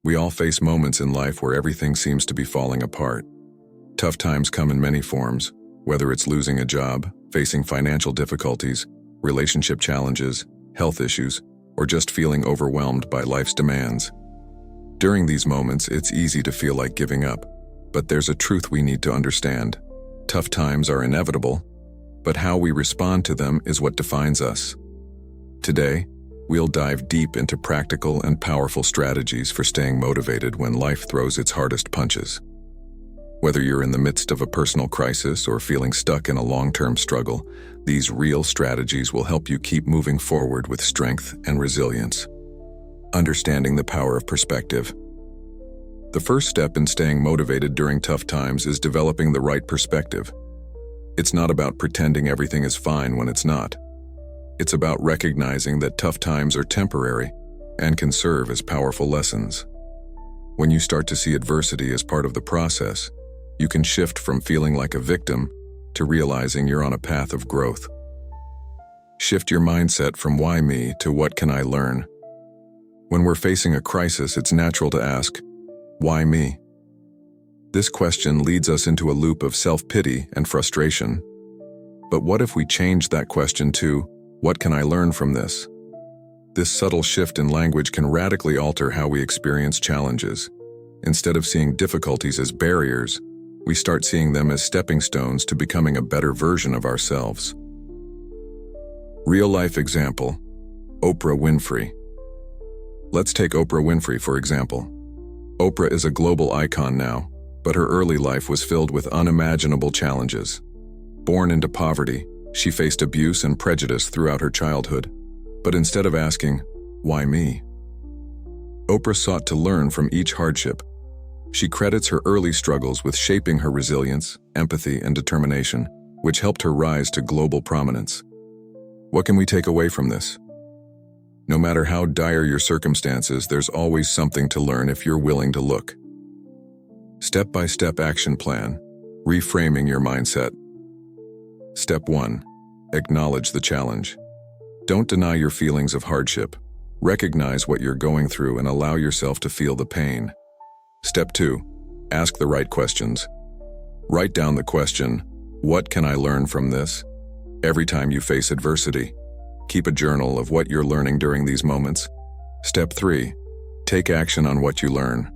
We all face moments in life where everything seems to be falling apart. Tough times come in many forms, whether it's losing a job, facing financial difficulties, relationship challenges, health issues, or just feeling overwhelmed by life's demands. During these moments, it's easy to feel like giving up, but there's a truth we need to understand. Tough times are inevitable, but how we respond to them is what defines us. Today, we'll dive deep into practical and powerful strategies for staying motivated when life throws its hardest punches. Whether you're in the midst of a personal crisis or feeling stuck in a long-term struggle, these real strategies will help you keep moving forward with strength and resilience. Understanding the power of perspective. The first step in staying motivated during tough times is developing the right perspective. It's not about pretending everything is fine when it's not. It's about recognizing that tough times are temporary and can serve as powerful lessons. When you start to see adversity as part of the process, you can shift from feeling like a victim to realizing you're on a path of growth. Shift your mindset from why me to what can I learn. When we're facing a crisis, it's natural to ask, why me? This question leads us into a loop of self-pity and frustration. But what if we change that question to, what can I learn from this? This subtle shift in language can radically alter how we experience challenges. Instead of seeing difficulties as barriers, we start seeing them as stepping stones to becoming a better version of ourselves. Real-life example, Oprah Winfrey. Let's take Oprah Winfrey, for example. Oprah is a global icon now, but her early life was filled with unimaginable challenges. Born into poverty, she faced abuse and prejudice throughout her childhood. But instead of asking, why me? Oprah sought to learn from each hardship. She credits her early struggles with shaping her resilience, empathy, and determination, which helped her rise to global prominence. What can we take away from this? No matter how dire your circumstances, there's always something to learn if you're willing to look. Step-by-step action plan, reframing your mindset. Step 1. Acknowledge the challenge. Don't deny your feelings of hardship. Recognize what you're going through and allow yourself to feel the pain. Step 2. Ask the right questions. Write down the question, what can I learn from this? Every time you face adversity, keep a journal of what you're learning during these moments. Step 3. Take action on what you learn.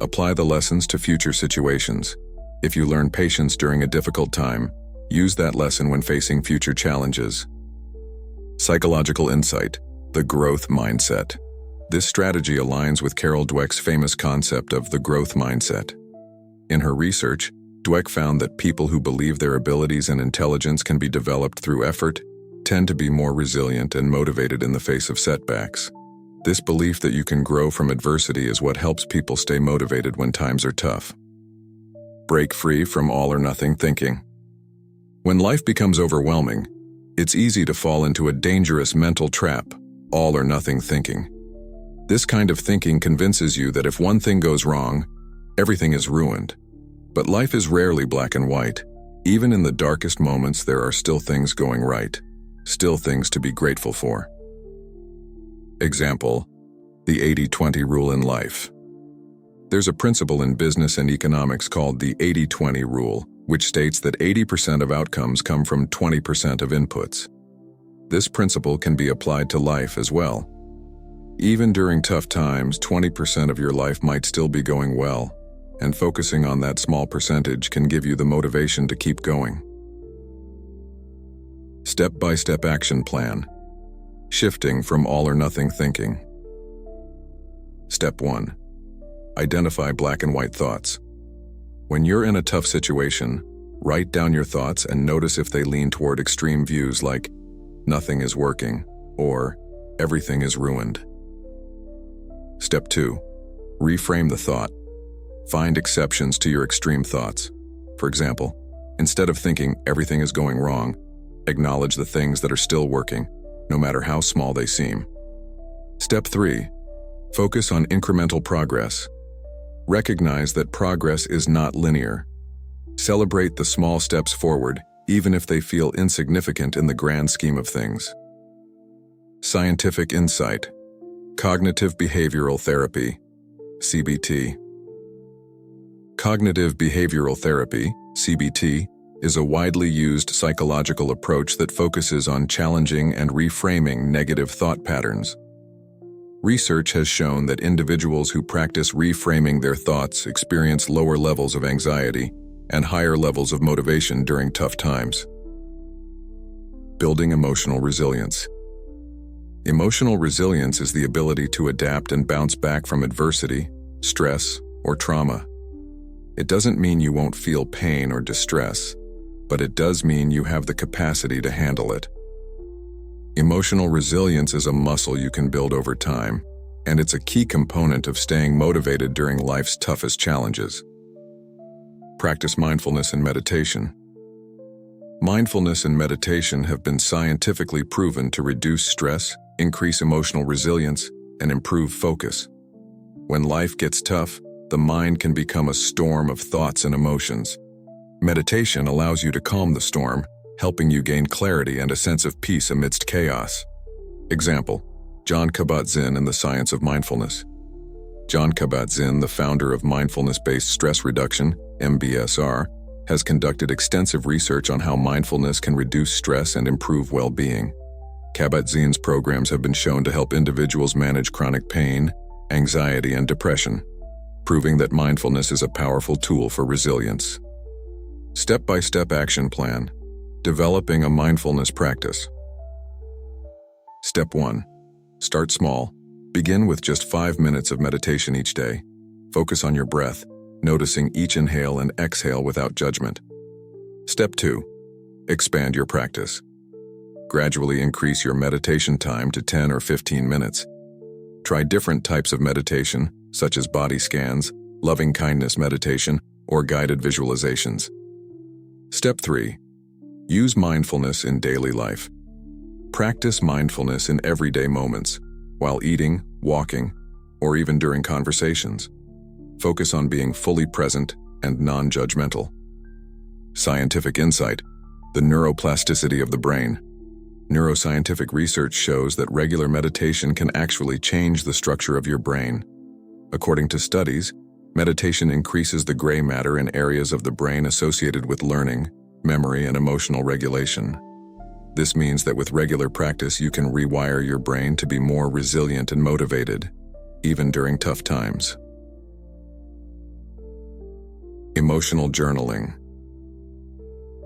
Apply the lessons to future situations. If you learn patience during a difficult time, use that lesson when facing future challenges. Psychological insight, the growth mindset. This strategy aligns with Carol Dweck's famous concept of the growth mindset. In her research, Dweck found that people who believe their abilities and intelligence can be developed through effort tend to be more resilient and motivated in the face of setbacks. This belief that you can grow from adversity is what helps people stay motivated when times are tough. Break free from all-or-nothing thinking. When life becomes overwhelming, it's easy to fall into a dangerous mental trap, all-or-nothing thinking. This kind of thinking convinces you that if one thing goes wrong, everything is ruined. But life is rarely black and white. Even in the darkest moments, there are still things going right, still things to be grateful for. Example, the 80-20 rule in life. There's a principle in business and economics called the 80-20 rule, which states that 80% of outcomes come from 20% of inputs. This principle can be applied to life as well. Even during tough times, 20% of your life might still be going well, and focusing on that small percentage can give you the motivation to keep going. Step-by-step action plan. Shifting from all-or-nothing thinking. Step 1. Identify black and white thoughts. When you're in a tough situation, write down your thoughts and notice if they lean toward extreme views like, nothing is working, or everything is ruined. Step 2. Reframe the thought. Find exceptions to your extreme thoughts. For example, instead of thinking everything is going wrong, acknowledge the things that are still working, no matter how small they seem. Step 3. Focus on incremental progress. Recognize that progress is not linear. Celebrate the small steps forward, even if they feel insignificant in the grand scheme of things. Scientific insight. Cognitive behavioral therapy. CBT. Cognitive behavioral therapy, CBT, is a widely used psychological approach that focuses on challenging and reframing negative thought patterns. Research has shown that individuals who practice reframing their thoughts experience lower levels of anxiety and higher levels of motivation during tough times. Building emotional resilience. Emotional resilience is the ability to adapt and bounce back from adversity, stress, or trauma. It doesn't mean you won't feel pain or distress, but it does mean you have the capacity to handle it. Emotional resilience is a muscle you can build over time, and it's a key component of staying motivated during life's toughest challenges. Practice mindfulness and meditation. Mindfulness and meditation have been scientifically proven to reduce stress, increase emotional resilience, and improve focus. When life gets tough, the mind can become a storm of thoughts and emotions. Meditation allows you to calm the storm, helping you gain clarity and a sense of peace amidst chaos. Example: Jon Kabat-Zinn and the Science of Mindfulness. Jon Kabat-Zinn, the founder of mindfulness-based stress reduction, MBSR, has conducted extensive research on how mindfulness can reduce stress and improve well-being. Kabat-Zinn's programs have been shown to help individuals manage chronic pain, anxiety, and depression, proving that mindfulness is a powerful tool for resilience. Step-by-step action plan. Developing a mindfulness practice. Step 1. Start small. Begin with just 5 minutes of meditation each day. Focus on your breath, noticing each inhale and exhale without judgment. Step 2. Expand your practice. Gradually increase your meditation time to 10 or 15 minutes. Try different types of meditation, such as body scans, loving-kindness meditation, or guided visualizations. Step 3. Use mindfulness in daily life. Practice mindfulness in everyday moments, while eating, walking, or even during conversations. Focus on being fully present and non-judgmental. Scientific insight: the neuroplasticity of the brain. Neuroscientific research shows that regular meditation can actually change the structure of your brain. According to studies, meditation increases the gray matter in areas of the brain associated with learning, memory, and emotional regulation. This means that with regular practice, you can rewire your brain to be more resilient and motivated, even during tough times. Emotional journaling.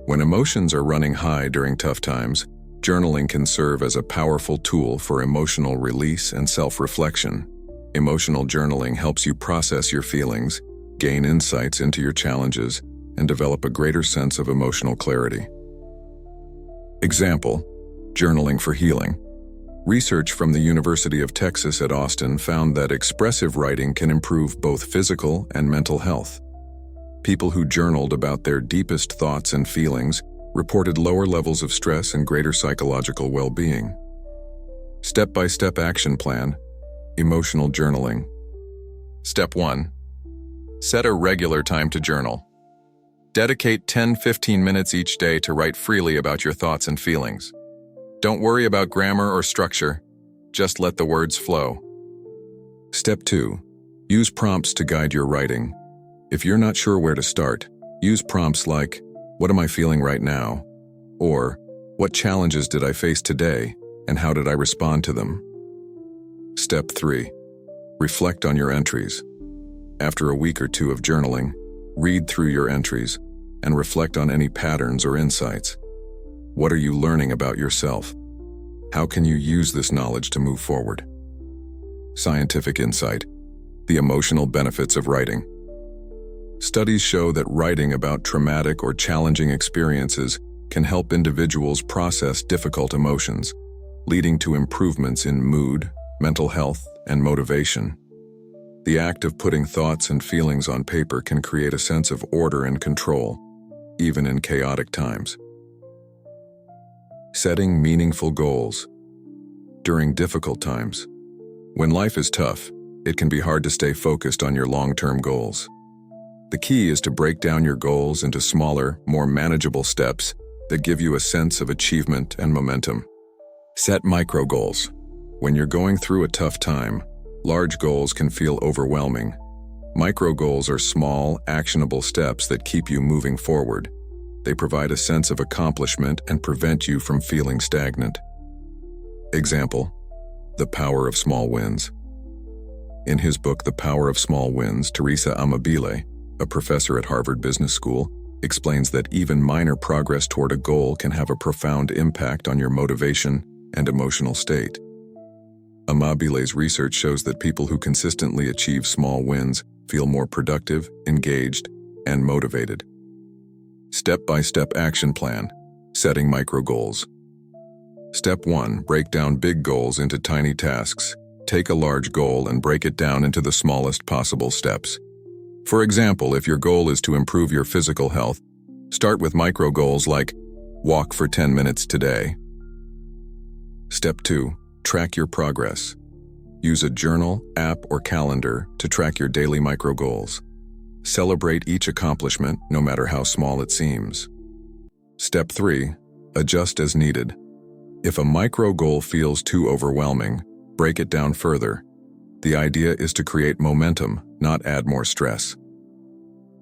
When emotions are running high during tough times, journaling can serve as a powerful tool for emotional release and self-reflection. Emotional journaling helps you process your feelings, gain insights into your challenges, and develop a greater sense of emotional clarity. Example: journaling for healing. Research from the University of Texas at Austin found that expressive writing can improve both physical and mental health. People who journaled about their deepest thoughts and feelings reported lower levels of stress and greater psychological well-being. Step-by-step action plan. Emotional journaling. Step 1. Set a regular time to journal. Dedicate 10-15 minutes each day to write freely about your thoughts and feelings. Don't worry about grammar or structure. Just let the words flow. Step 2. Use prompts to guide your writing. If you're not sure where to start, use prompts like, "What am I feeling right now?" or "What challenges did I face today, and how did I respond to them?" Step 3. Reflect on your entries. After a week or two of journaling, read through your entries and reflect on any patterns or insights. What are you learning about yourself? How can you use this knowledge to move forward? Scientific insight: the emotional benefits of writing. Studies show that writing about traumatic or challenging experiences can help individuals process difficult emotions, leading to improvements in mood, mental health, and motivation. The act of putting thoughts and feelings on paper can create a sense of order and control, even in chaotic times. Setting meaningful goals. During difficult times, when life is tough, it can be hard to stay focused on your long-term goals. The key is to break down your goals into smaller, more manageable steps that give you a sense of achievement and momentum. Set micro goals. When you're going through a tough time, Large goals can feel overwhelming. Micro goals are small, actionable steps that keep you moving forward. They provide a sense of accomplishment and prevent you from feeling stagnant. Example: the power of small wins. In his book, The Power of Small Wins, Teresa Amabile, a professor at Harvard Business School, explains that even minor progress toward a goal can have a profound impact on your motivation and emotional state. Amabile's research shows that people who consistently achieve small wins feel more productive, engaged, and motivated. Step-by-step action plan: setting micro goals. Step 1. Break down big goals into tiny tasks. Take a large goal and break it down into the smallest possible steps. For example, if your goal is to improve your physical health, start with micro goals like walk for 10 minutes today. Step 2. Track your progress. Use a journal, app, or calendar to track your daily micro goals. Celebrate each accomplishment, no matter how small it seems. Step 3. Adjust as needed. If a micro goal feels too overwhelming, break it down further. The idea is to create momentum, not add more stress.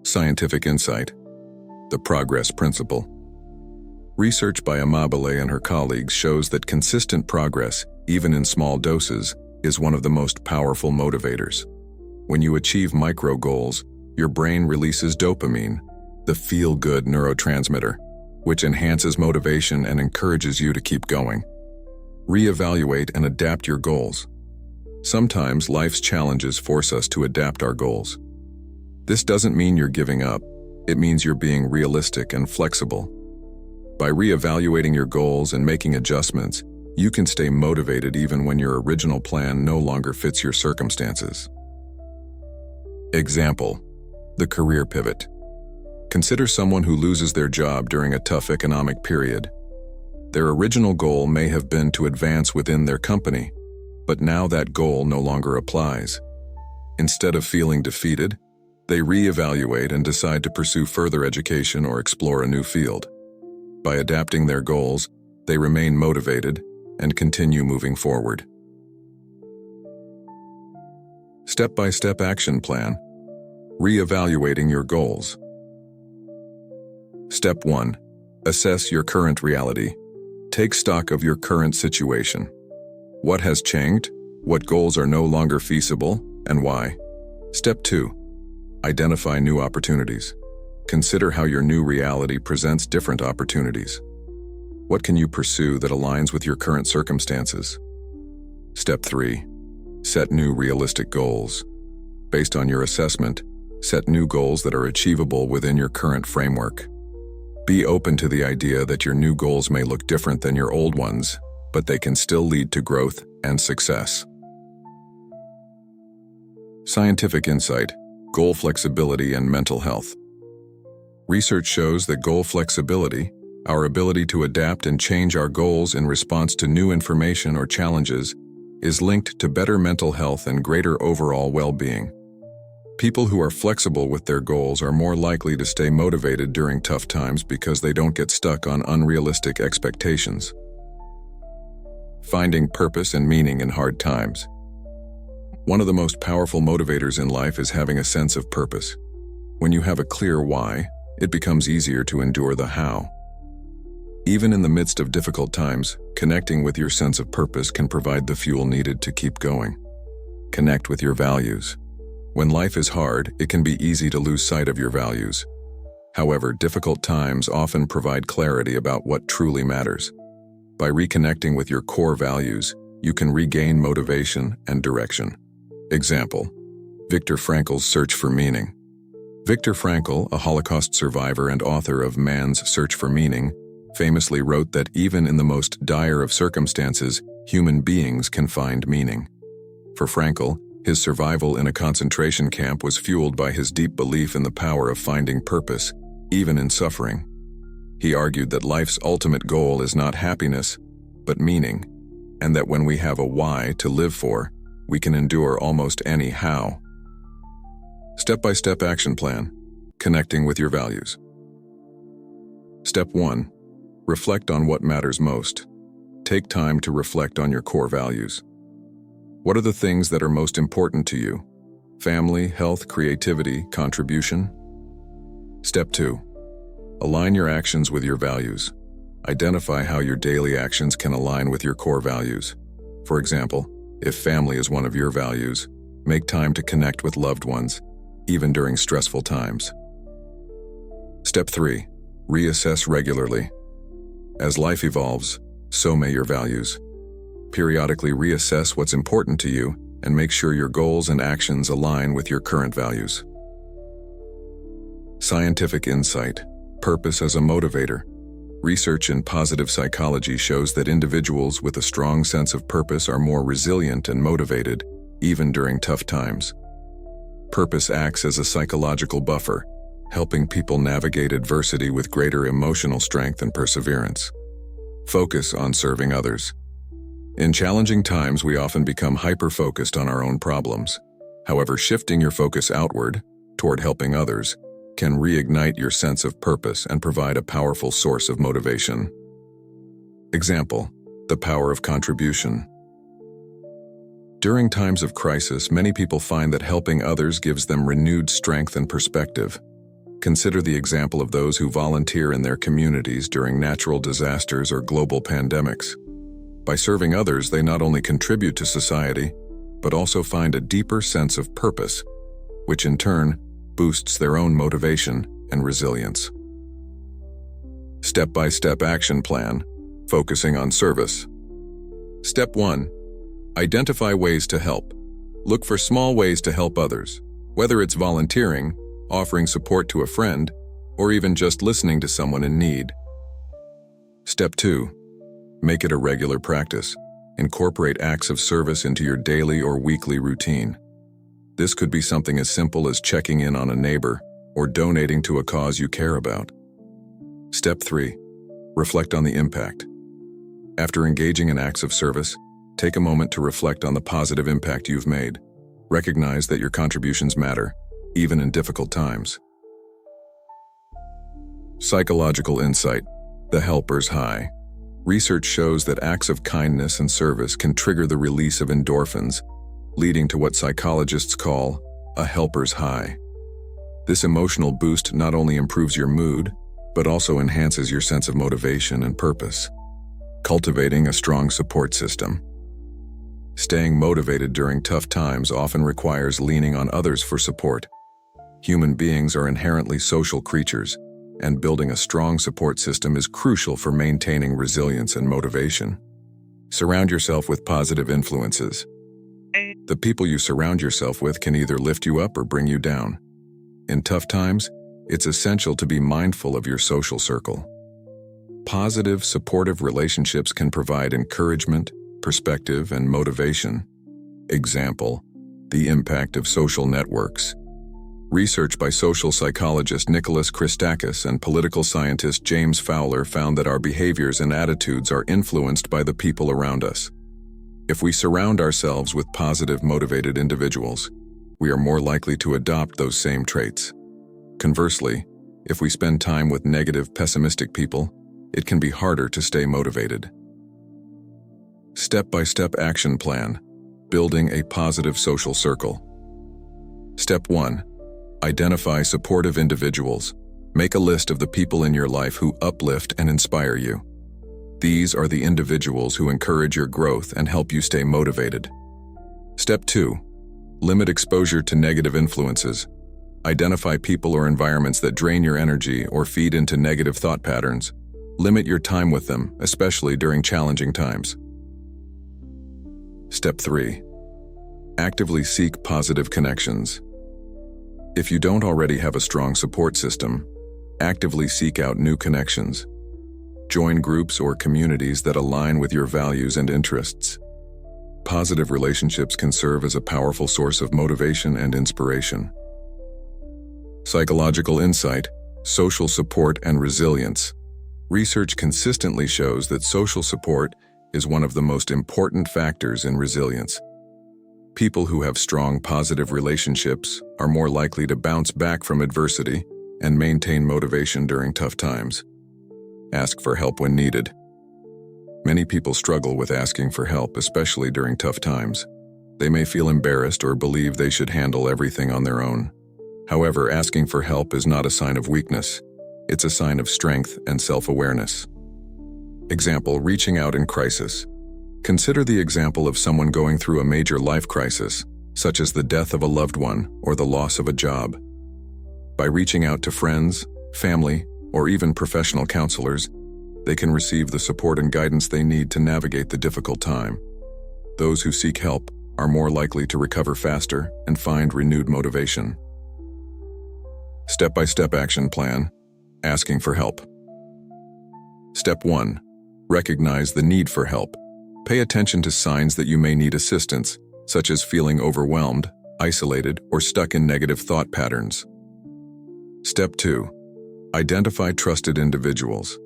Scientific insight: the progress principle. Research by Amabile and her colleagues shows that consistent progress, even in small doses, is one of the most powerful motivators. When you achieve micro goals, your brain releases dopamine, the feel-good neurotransmitter, which enhances motivation and encourages you to keep going. Reevaluate and adapt your goals. Sometimes life's challenges force us to adapt our goals. This doesn't mean you're giving up. It means you're being realistic and flexible. By reevaluating your goals and making adjustments, you can stay motivated even when your original plan no longer fits your circumstances. Example: the career pivot. Consider someone who loses their job during a tough economic period. Their original goal may have been to advance within their company, but now that goal no longer applies. Instead of feeling defeated, they reevaluate and decide to pursue further education or explore a new field. By adapting their goals, they remain motivated and continue moving forward. Step-by-step action plan: reevaluating your goals. Step 1. Assess your current reality. Take stock of your current situation. What has changed? What goals are no longer feasible, and why? Step 2. Identify new opportunities. Consider how your new reality presents different opportunities. What can you pursue that aligns with your current circumstances? Step 3. Set new realistic goals. Based on your assessment, set new goals that are achievable within your current framework. Be open to the idea that your new goals may look different than your old ones, but they can still lead to growth and success. Scientific insight: goal flexibility and mental health. Research shows that goal flexibility, our ability to adapt and change our goals in response to new information or challenges, is linked to better mental health and greater overall well-being. People who are flexible with their goals are more likely to stay motivated during tough times because they don't get stuck on unrealistic expectations. Finding purpose and meaning in hard times. One of the most powerful motivators in life is having a sense of purpose. When you have a clear why, it becomes easier to endure the how. Even in the midst of difficult times, connecting with your sense of purpose can provide the fuel needed to keep going. Connect with your values. When life is hard, it can be easy to lose sight of your values. However, difficult times often provide clarity about what truly matters. By reconnecting with your core values, you can regain motivation and direction. Example: Viktor Frankl's search for meaning. Viktor Frankl, a Holocaust survivor and author of Man's Search for Meaning, famously wrote that even in the most dire of circumstances, human beings can find meaning. For Frankl, his survival in a concentration camp was fueled by his deep belief in the power of finding purpose, even in suffering. He argued that life's ultimate goal is not happiness, but meaning, and that when we have a why to live for, we can endure almost any how. Step-by-step action plan: connecting with your values. Step 1. Reflect on what matters most. Take time to reflect on your core values. What are the things that are most important to you? Family, health, creativity, contribution? Step 2. Align your actions with your values. Identify how your daily actions can align with your core values. For example, if family is one of your values, make time to connect with loved ones, even during stressful times. Step 3. Reassess regularly. As life evolves, so may your values. Periodically reassess what's important to you and make sure your goals and actions align with your current values. Scientific insight. Purpose as a motivator. Research in positive psychology shows that individuals with a strong sense of purpose are more resilient and motivated, even during tough times. Purpose acts as a psychological buffer, helping people navigate adversity with greater emotional strength and perseverance. Focus on serving others. In challenging times, we often become hyper-focused on our own problems. However, shifting your focus outward, toward helping others, can reignite your sense of purpose and provide a powerful source of motivation. Example: the power of contribution. During times of crisis, many people find that helping others gives them renewed strength and perspective. Consider the example of those who volunteer in their communities during natural disasters or global pandemics. By serving others, they not only contribute to society, but also find a deeper sense of purpose, which in turn boosts their own motivation and resilience. Step-by-step action plan, focusing on service. Step 1. Identify ways to help. Look for small ways to help others, whether it's volunteering, offering support to a friend, or even just listening to someone in need. Step 2. Make it a regular practice. Incorporate acts of service into your daily or weekly routine. This could be something as simple as checking in on a neighbor or donating to a cause you care about. Step 3. Reflect on the impact. After engaging in acts of service, take a moment to reflect on the positive impact you've made. Recognize that your contributions matter, even in difficult times. Psychological insight. The helper's high. Research shows that acts of kindness and service can trigger the release of endorphins, leading to what psychologists call a helper's high. This emotional boost not only improves your mood, but also enhances your sense of motivation and purpose. Cultivating a strong support system. Staying motivated during tough times often requires leaning on others for support. Human beings are inherently social creatures, and building a strong support system is crucial for maintaining resilience and motivation. Surround yourself with positive influences. The people you surround yourself with can either lift you up or bring you down. In tough times, it's essential to be mindful of your social circle. Positive, supportive relationships can provide encouragement, perspective, and motivation. Example: the impact of social networks. Research by social psychologist Nicholas Christakis and political scientist James Fowler found that our behaviors and attitudes are influenced by the people around us. If we surround ourselves with positive, motivated individuals, we are more likely to adopt those same traits. Conversely, if we spend time with negative, pessimistic people, it can be harder to stay motivated. Step-by-step action plan. Building a positive social circle. Step 1. Identify supportive individuals. Make a list of the people in your life who uplift and inspire you. These are the individuals who encourage your growth and help you stay motivated. Step 2. Limit exposure to negative influences. Identify people or environments that drain your energy or feed into negative thought patterns. Limit your time with them, especially during challenging times. Step 3. Actively seek positive connections. If you don't already have a strong support system, actively seek out new connections. Join groups or communities that align with your values and interests. Positive relationships can serve as a powerful source of motivation and inspiration. Psychological insight, social support, and resilience. Research consistently shows that social support is one of the most important factors in resilience. People who have strong, positive relationships are more likely to bounce back from adversity and maintain motivation during tough times. Ask for help when needed. Many people struggle with asking for help, especially during tough times. They may feel embarrassed or believe they should handle everything on their own. However, asking for help is not a sign of weakness. It's a sign of strength and self-awareness. Example, reaching out in crisis. Consider the example of someone going through a major life crisis, such as the death of a loved one or the loss of a job. By reaching out to friends, family, or even professional counselors, they can receive the support and guidance they need to navigate the difficult time. Those who seek help are more likely to recover faster and find renewed motivation. Step-by-step action plan. Asking for help. Step 1. Recognize the need for help. Pay attention to signs that you may need assistance, such as feeling overwhelmed, isolated, or stuck in negative thought patterns. Step 2. Identify trusted individuals.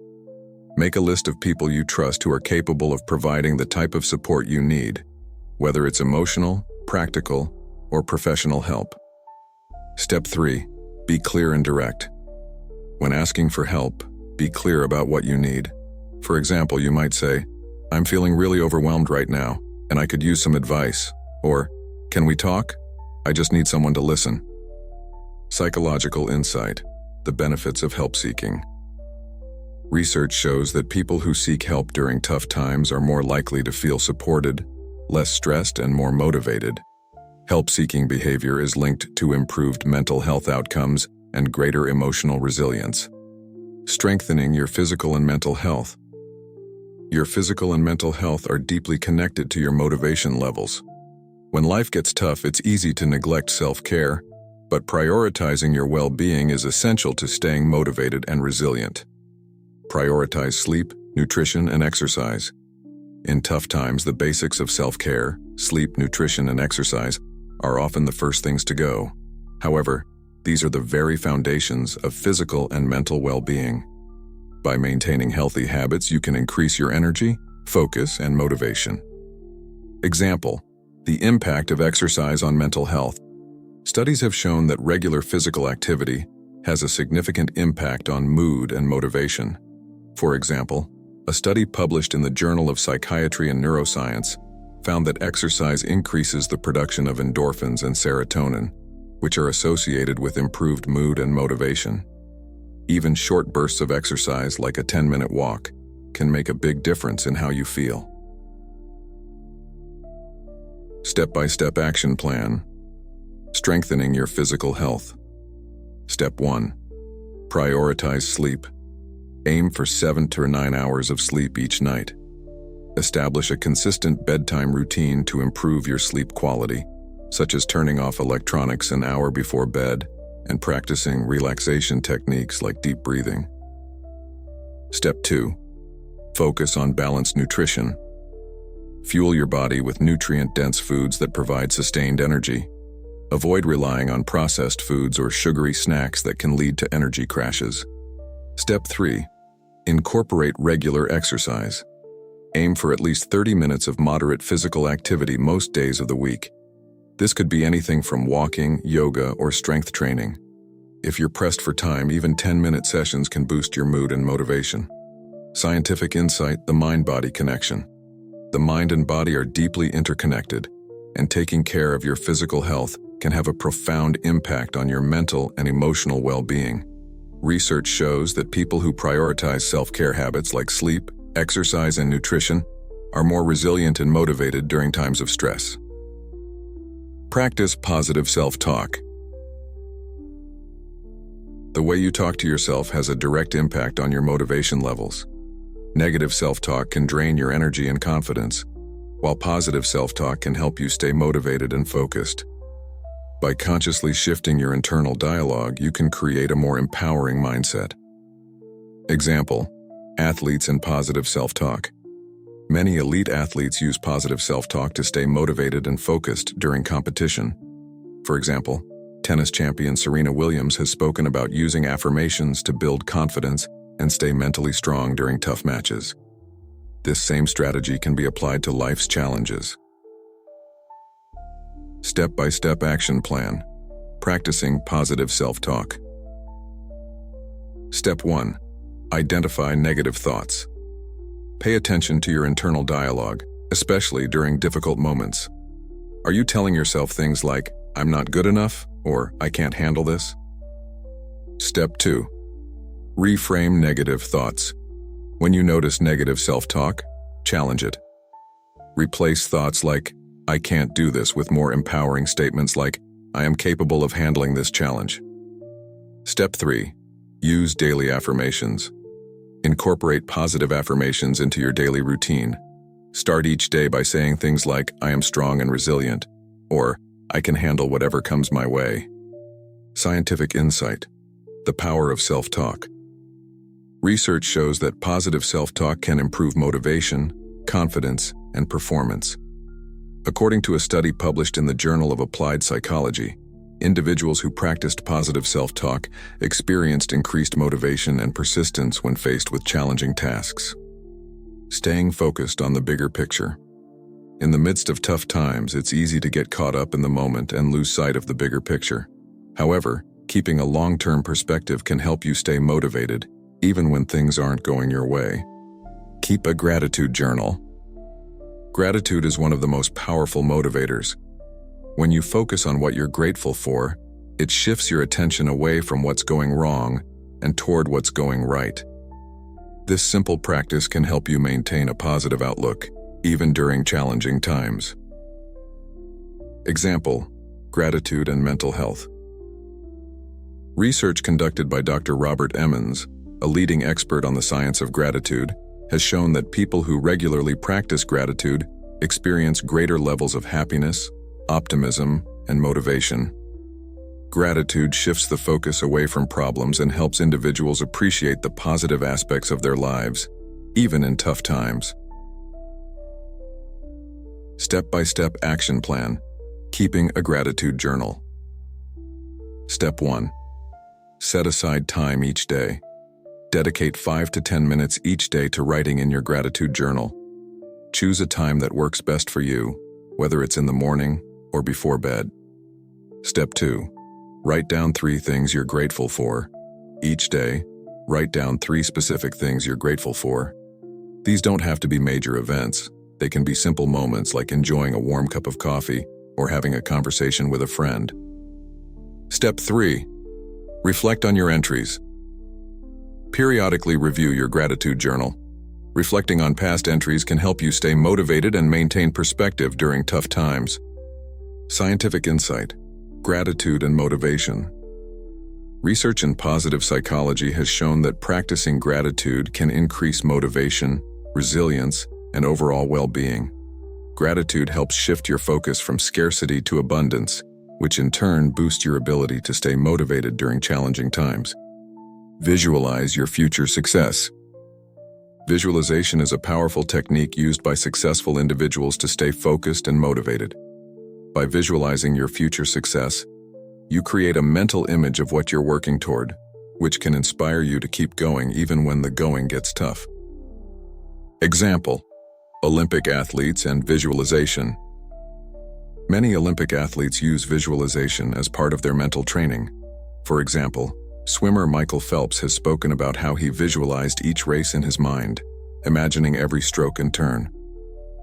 Make a list of people you trust who are capable of providing the type of support you need, whether it's emotional, practical, or professional help. Step 3. Be clear and direct. When asking for help, be clear about what you need. For example, you might say, "I'm feeling really overwhelmed right now, and I could use some advice." Or, "Can we talk? I just need someone to listen." Psychological insight. The benefits of help seeking. Research shows that people who seek help during tough times are more likely to feel supported, less stressed, and more motivated. Help-seeking behavior is linked to improved mental health outcomes and greater emotional resilience. Strengthening your physical and mental health. Your physical and mental health are deeply connected to your motivation levels. When life gets tough, it's easy to neglect self-care, but prioritizing your well-being is essential to staying motivated and resilient. Prioritize sleep, nutrition, and exercise. In tough times, the basics of self-care, sleep, nutrition, and exercise are often the first things to go. However, these are the very foundations of physical and mental well-being. By maintaining healthy habits, you can increase your energy, focus, and motivation. Example, the impact of exercise on mental health. Studies have shown that regular physical activity has a significant impact on mood and motivation. For example, a study published in the Journal of Psychiatry and Neuroscience found that exercise increases the production of endorphins and serotonin, which are associated with improved mood and motivation. Even short bursts of exercise, like a 10-minute walk, can make a big difference in how you feel. Step-by-step action plan. Strengthening your physical health. Step 1. Prioritize sleep. Aim for 7 to 9 hours of sleep each night. Establish a consistent bedtime routine to improve your sleep quality, such as turning off electronics an hour before bed and practicing relaxation techniques like deep breathing. Step 2. Focus on balanced nutrition. Fuel your body with nutrient-dense foods that provide sustained energy. Avoid relying on processed foods or sugary snacks that can lead to energy crashes. Step 3. Incorporate regular exercise. Aim for at least 30 minutes of moderate physical activity most days of the week. This could be anything from walking, yoga, or strength training. If you're pressed for time, even 10-minute sessions can boost your mood and motivation. Scientific insight, the mind-body connection. The mind and body are deeply interconnected, and taking care of your physical health can have a profound impact on your mental and emotional well-being. Research shows that people who prioritize self-care habits like sleep, exercise, and nutrition are more resilient and motivated during times of stress. Practice positive self-talk. The way you talk to yourself has a direct impact on your motivation levels. Negative self-talk can drain your energy and confidence, while positive self-talk can help you stay motivated and focused. By consciously shifting your internal dialogue, you can create a more empowering mindset. Example, athletes and positive self-talk. Many elite athletes use positive self-talk to stay motivated and focused during competition. For example, tennis champion Serena Williams has spoken about using affirmations to build confidence and stay mentally strong during tough matches. This same strategy can be applied to life's challenges. Step-by-step action plan. Practicing positive self-talk. Step 1. Identify negative thoughts. Pay attention to your internal dialogue, especially during difficult moments. Are you telling yourself things like, "I'm not good enough," or "I can't handle this"? Step 2. Reframe negative thoughts. When you notice negative self-talk, challenge it. Replace thoughts like, "I can't do this," with more empowering statements like, "I am capable of handling this challenge." Step 3. Use daily affirmations. Incorporate positive affirmations into your daily routine. Start each day by saying things like, "I am strong and resilient," or "I can handle whatever comes my way." Scientific insight. The power of self-talk. Research shows that positive self-talk can improve motivation, confidence, and performance. According to a study published in the Journal of Applied Psychology, individuals who practiced positive self-talk experienced increased motivation and persistence when faced with challenging tasks. Staying focused on the bigger picture. In the midst of tough times, it's easy to get caught up in the moment and lose sight of the bigger picture. However, keeping a long-term perspective can help you stay motivated, even when things aren't going your way. Keep a gratitude journal. Gratitude is one of the most powerful motivators. When you focus on what you're grateful for, it shifts your attention away from what's going wrong and toward what's going right. This simple practice can help you maintain a positive outlook, even during challenging times. Example: gratitude and mental health. Research conducted by Dr. Robert Emmons, a leading expert on the science of gratitude, has shown that people who regularly practice gratitude experience greater levels of happiness, optimism, and motivation. Gratitude shifts the focus away from problems and helps individuals appreciate the positive aspects of their lives, even in tough times. Step-by-step action plan. Keeping a gratitude journal. Step 1. Set aside time each day. Dedicate 5 to 10 minutes each day to writing in your gratitude journal. Choose a time that works best for you, whether it's in the morning or before bed. Step 2. Write down 3 things you're grateful for. Each day, write down 3 specific things you're grateful for. These don't have to be major events. They can be simple moments like enjoying a warm cup of coffee or having a conversation with a friend. Step 3. Reflect on your entries. Periodically review your gratitude journal. Reflecting on past entries can help you stay motivated and maintain perspective during tough times. Scientific insight. Gratitude and motivation. Research in positive psychology has shown that practicing gratitude can increase motivation, resilience, and overall well-being. Gratitude helps shift your focus from scarcity to abundance, which in turn boosts your ability to stay motivated during challenging times. Visualize your future success. Visualization is a powerful technique used by successful individuals to stay focused and motivated. By visualizing your future success, you create a mental image of what you're working toward, which can inspire you to keep going even when the going gets tough. Example: Olympic athletes and visualization. Many Olympic athletes use visualization as part of their mental training. For example, swimmer Michael Phelps has spoken about how he visualized each race in his mind, imagining every stroke and turn.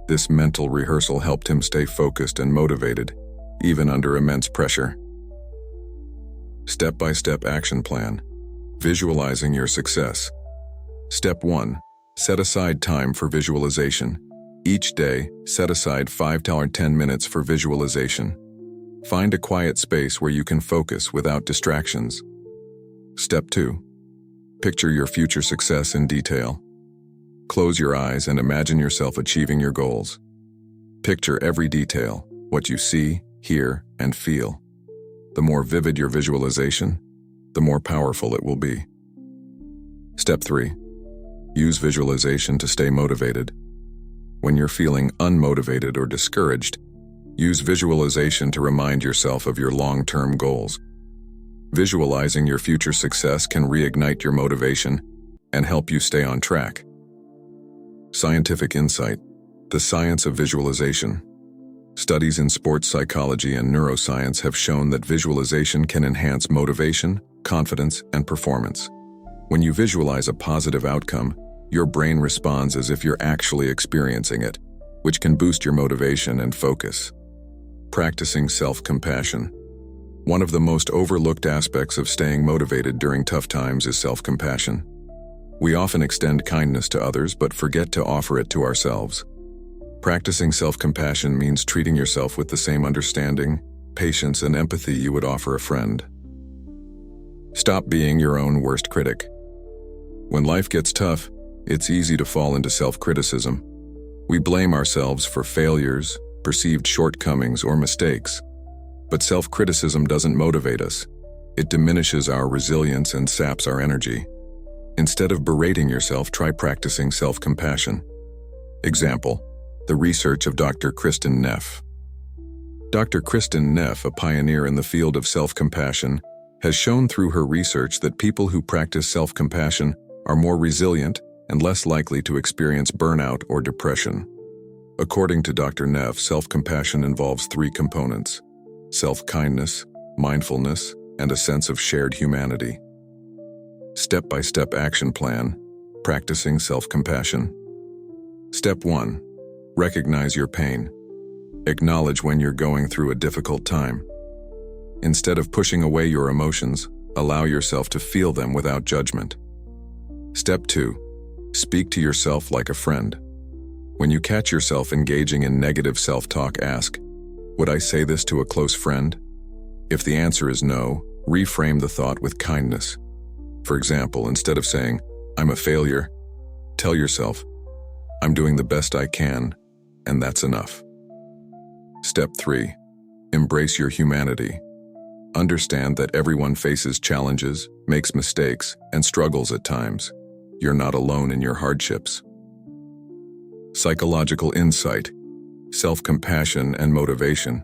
This mental rehearsal helped him stay focused and motivated, even under immense pressure. Step-by-step action plan. Visualizing your success. Step 1. Set aside time for visualization. Each day, set aside 5 to 10 minutes for visualization. Find a quiet space where you can focus without distractions. Step 2. Picture your future success in detail. Close your eyes and imagine yourself achieving your goals. Picture every detail, what you see, hear, and feel. The more vivid your visualization, the more powerful it will be. Step 3. Use visualization to stay motivated. When you're feeling unmotivated or discouraged, use visualization to remind yourself of your long-term goals. Visualizing your future success can reignite your motivation and help you stay on track. Scientific insight. The science of visualization. Studies in sports psychology and neuroscience have shown that visualization can enhance motivation, confidence, and performance. When you visualize a positive outcome, your brain responds as if you're actually experiencing it, which can boost your motivation and focus. Practicing self-compassion. One of the most overlooked aspects of staying motivated during tough times is self-compassion. We often extend kindness to others but forget to offer it to ourselves. Practicing self-compassion means treating yourself with the same understanding, patience, and empathy you would offer a friend. Stop being your own worst critic. When life gets tough, it's easy to fall into self-criticism. We blame ourselves for failures, perceived shortcomings, or mistakes. But self-criticism doesn't motivate us. It diminishes our resilience and saps our energy. Instead of berating yourself, try practicing self-compassion. Example: the research of Dr. Kristin Neff. Dr. Kristin Neff, a pioneer in the field of self-compassion, has shown through her research that people who practice self-compassion are more resilient and less likely to experience burnout or depression. According to Dr. Neff, self-compassion involves 3 components: self-kindness, mindfulness, and a sense of shared humanity. Step-by-step action plan: practicing self-compassion. Step 1. Recognize your pain. Acknowledge when you're going through a difficult time. Instead of pushing away your emotions, allow yourself to feel them without judgment. Step 2. Speak to yourself like a friend. When you catch yourself engaging in negative self-talk, ask, "Would I say this to a close friend?" If the answer is no, reframe the thought with kindness. For example, instead of saying, "I'm a failure," tell yourself, "I'm doing the best I can, and that's enough." Step 3. Embrace your humanity. Understand that everyone faces challenges, makes mistakes, and struggles at times. You're not alone in your hardships. Psychological insight, self-compassion, and motivation.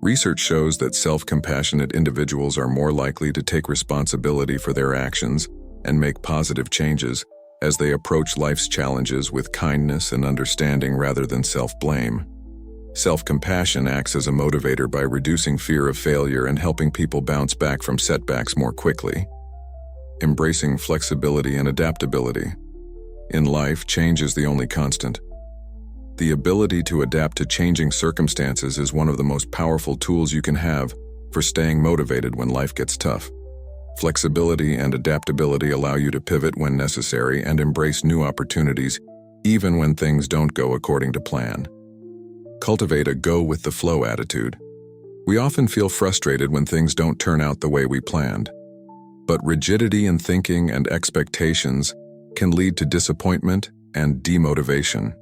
Research shows that self-compassionate individuals are more likely to take responsibility for their actions and make positive changes as they approach life's challenges with kindness and understanding rather than self-blame. Self-compassion acts as a motivator by reducing fear of failure and helping people bounce back from setbacks more quickly. Embracing flexibility and adaptability. In life, change is the only constant. The ability to adapt to changing circumstances is one of the most powerful tools you can have for staying motivated when life gets tough. Flexibility and adaptability allow you to pivot when necessary and embrace new opportunities, even when things don't go according to plan. Cultivate a go-with-the-flow attitude. We often feel frustrated when things don't turn out the way we planned. But rigidity in thinking and expectations can lead to disappointment and demotivation.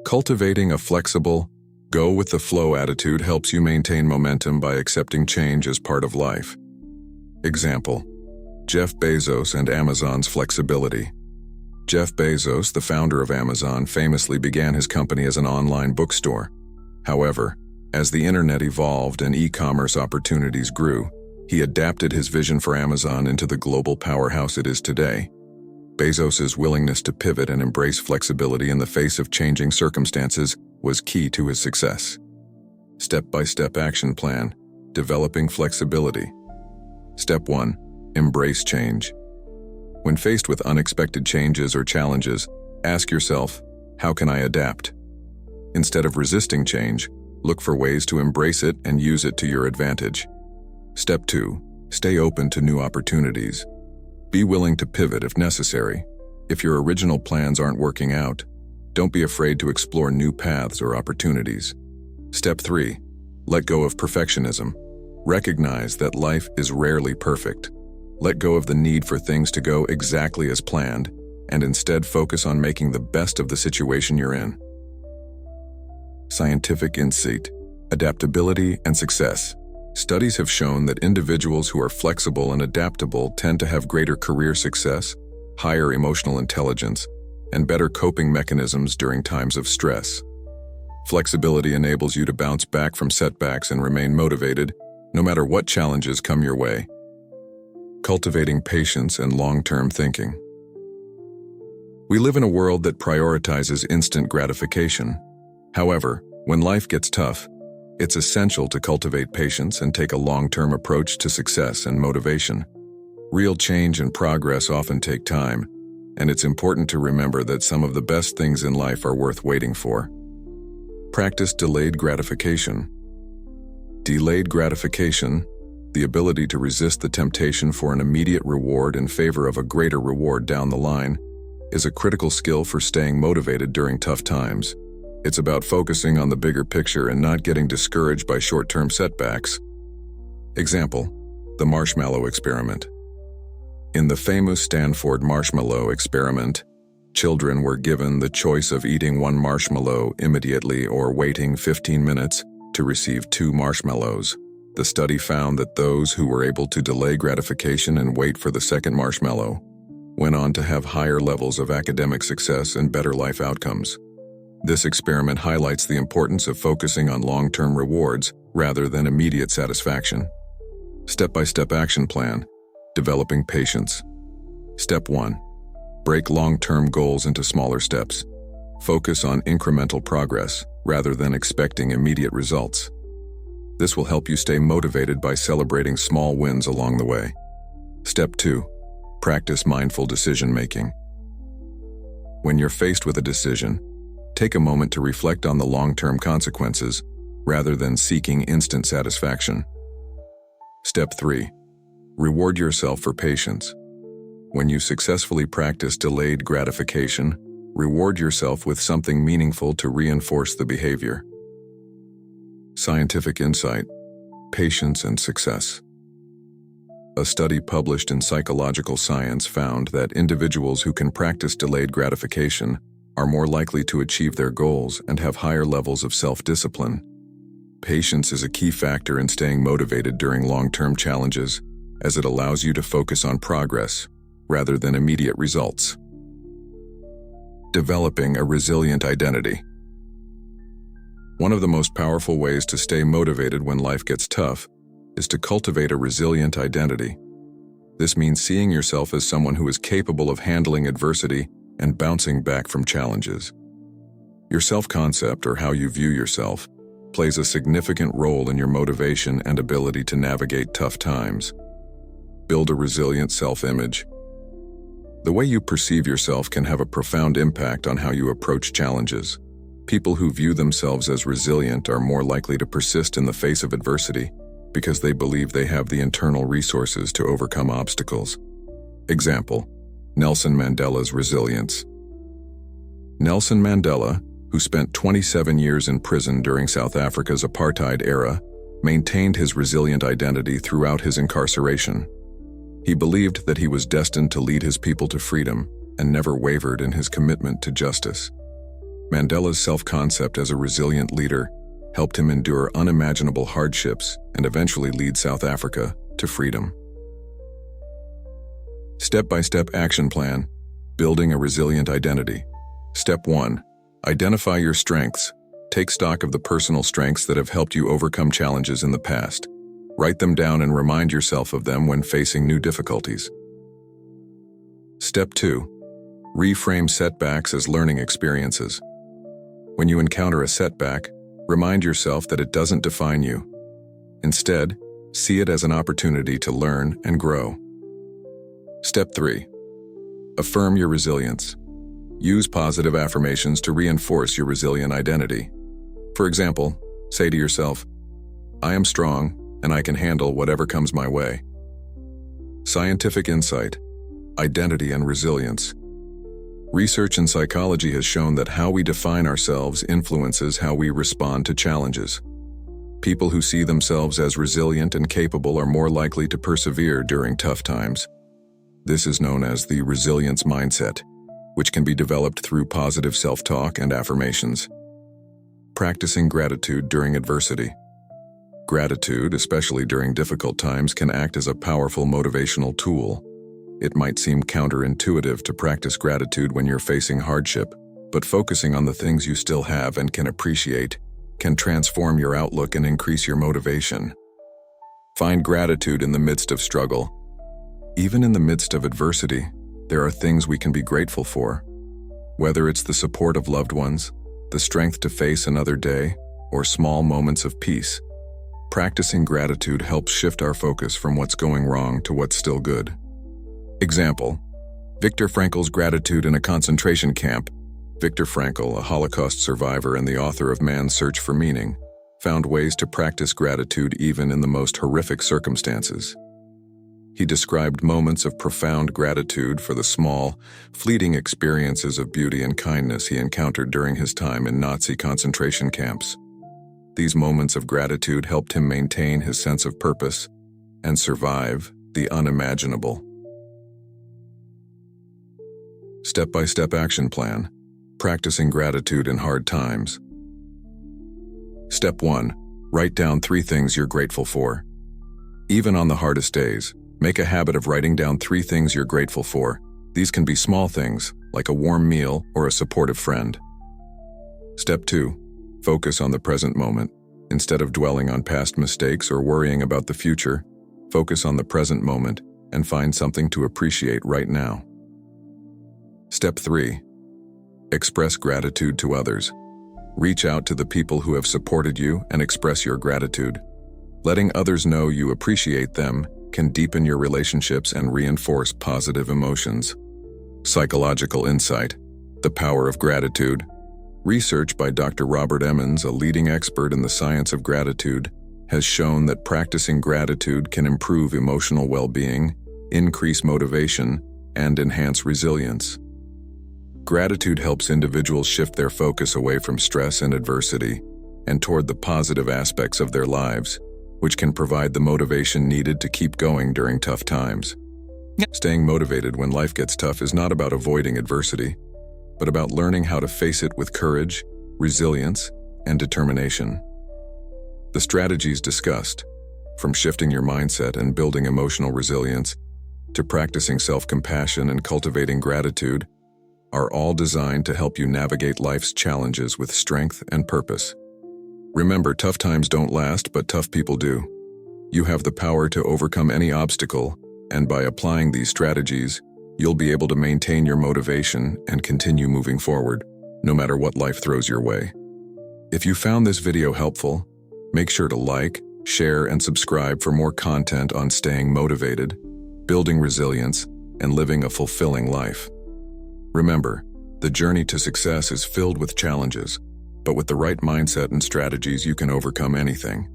Cultivating a flexible, go-with-the-flow attitude helps you maintain momentum by accepting change as part of life. Example: Jeff Bezos and Amazon's flexibility. Jeff Bezos, the founder of Amazon, famously began his company as an online bookstore. However, as the internet evolved and e-commerce opportunities grew, he adapted his vision for Amazon into the global powerhouse it is today. Bezos's willingness to pivot and embrace flexibility in the face of changing circumstances was key to his success. Step-by-step action plan: developing flexibility. Step 1. Embrace change. When faced with unexpected changes or challenges, ask yourself, "How can I adapt?" Instead of resisting change, look for ways to embrace it and use it to your advantage. Step 2. Stay open to new opportunities. Be willing to pivot if necessary. If your original plans aren't working out, don't be afraid to explore new paths or opportunities. Step 3. Let go of perfectionism. Recognize that life is rarely perfect. Let go of the need for things to go exactly as planned, and instead focus on making the best of the situation you're in. Scientific insight, adaptability, and success. Studies have shown that individuals who are flexible and adaptable tend to have greater career success, higher emotional intelligence, and better coping mechanisms during times of stress. Flexibility enables you to bounce back from setbacks and remain motivated, no matter what challenges come your way. Cultivating patience and long-term thinking. We live in a world that prioritizes instant gratification. However, when life gets tough, it's essential to cultivate patience and take a long-term approach to success and motivation. Real change and progress often take time, and it's important to remember that some of the best things in life are worth waiting for. Practice delayed gratification. Delayed gratification, the ability to resist the temptation for an immediate reward in favor of a greater reward down the line, is a critical skill for staying motivated during tough times. It's about focusing on the bigger picture and not getting discouraged by short-term setbacks. Example: the marshmallow experiment. In the famous Stanford marshmallow experiment, children were given the choice of eating one marshmallow immediately or waiting 15 minutes to receive 2 marshmallows. The study found that those who were able to delay gratification and wait for the second marshmallow went on to have higher levels of academic success and better life outcomes. This experiment highlights the importance of focusing on long-term rewards rather than immediate satisfaction. Step-by-step action plan. Developing patience. Step 1. Break long-term goals into smaller steps. Focus on incremental progress rather than expecting immediate results. This will help you stay motivated by celebrating small wins along the way. Step 2. Practice mindful decision-making. When you're faced with a decision, take a moment to reflect on the long-term consequences rather than seeking instant satisfaction. Step 3. Reward yourself for patience. When you successfully practice delayed gratification, reward yourself with something meaningful to reinforce the behavior. Scientific insight, patience and success. A study published in Psychological Science found that individuals who can practice delayed gratification are more likely to achieve their goals and have higher levels of self-discipline. Patience is a key factor in staying motivated during long-term challenges, as it allows you to focus on progress rather than immediate results. Developing a resilient identity. One of the most powerful ways to stay motivated when life gets tough is to cultivate a resilient identity. This means seeing yourself as someone who is capable of handling adversity and bouncing back from challenges. Your self-concept, or how you view yourself, plays a significant role in your motivation and ability to navigate tough times. Build a resilient self-image. The way you perceive yourself can have a profound impact on how you approach challenges. People who view themselves as resilient are more likely to persist in the face of adversity because they believe they have the internal resources to overcome obstacles. Example: Nelson Mandela's resilience. Nelson Mandela, who spent 27 years in prison during South Africa's apartheid era, maintained his resilient identity throughout his incarceration. He believed that he was destined to lead his people to freedom and never wavered in his commitment to justice. Mandela's self-concept as a resilient leader helped him endure unimaginable hardships and eventually lead South Africa to freedom. Step-by-step action plan. Building a resilient identity. Step 1. Identify your strengths. Take stock of the personal strengths that have helped you overcome challenges in the past. Write them down and remind yourself of them when facing new difficulties. Step 2. Reframe setbacks as learning experiences. When you encounter a setback, remind yourself that it doesn't define you. Instead, see it as an opportunity to learn and grow. Step 3. Affirm your resilience. Use positive affirmations to reinforce your resilient identity. For example, say to yourself, "I am strong, and I can handle whatever comes my way." Scientific insight, identity and resilience. Research in psychology has shown that how we define ourselves influences how we respond to challenges. People who see themselves as resilient and capable are more likely to persevere during tough times. This is known as the resilience mindset, which can be developed through positive self-talk and affirmations. Practicing gratitude during adversity. Gratitude, especially during difficult times, can act as a powerful motivational tool. It might seem counterintuitive to practice gratitude when you're facing hardship, but focusing on the things you still have and can appreciate can transform your outlook and increase your motivation. Find gratitude in the midst of struggle. Even in the midst of adversity, there are things we can be grateful for. Whether it's the support of loved ones, the strength to face another day, or small moments of peace, practicing gratitude helps shift our focus from what's going wrong to what's still good. Example: Viktor Frankl's gratitude in a concentration camp. Viktor Frankl, a Holocaust survivor and the author of Man's Search for Meaning, found ways to practice gratitude even in the most horrific circumstances. He described moments of profound gratitude for the small, fleeting experiences of beauty and kindness he encountered during his time in Nazi concentration camps. These moments of gratitude helped him maintain his sense of purpose and survive the unimaginable. Step-by-step action plan: practicing gratitude in hard times. Step 1. Write down 3 things you're grateful for. Even on the hardest days, make a habit of writing down 3 things you're grateful for. These can be small things, like a warm meal or a supportive friend. Step 2. Focus on the present moment. Instead of dwelling on past mistakes or worrying about the future, focus on the present moment and find something to appreciate right now. Step 3. Express gratitude to others. Reach out to the people who have supported you and express your gratitude. Letting others know you appreciate them can deepen your relationships and reinforce positive emotions. Psychological insight: the power of gratitude. Research by Dr. Robert Emmons, a leading expert in the science of gratitude, has shown that practicing gratitude can improve emotional well-being, increase motivation, and enhance resilience. Gratitude helps individuals shift their focus away from stress and adversity and toward the positive aspects of their lives, which can provide the motivation needed to keep going during tough times. Staying motivated when life gets tough is not about avoiding adversity, but about learning how to face it with courage, resilience, and determination. The strategies discussed, from shifting your mindset and building emotional resilience to practicing self-compassion and cultivating gratitude, are all designed to help you navigate life's challenges with strength and purpose. Remember, tough times don't last, but tough people do. You have the power to overcome any obstacle, and by applying these strategies, you'll be able to maintain your motivation and continue moving forward, no matter what life throws your way. If you found this video helpful, make sure to like, share, and subscribe for more content on staying motivated, building resilience, and living a fulfilling life. Remember, the journey to success is filled with challenges, but with the right mindset and strategies, you can overcome anything.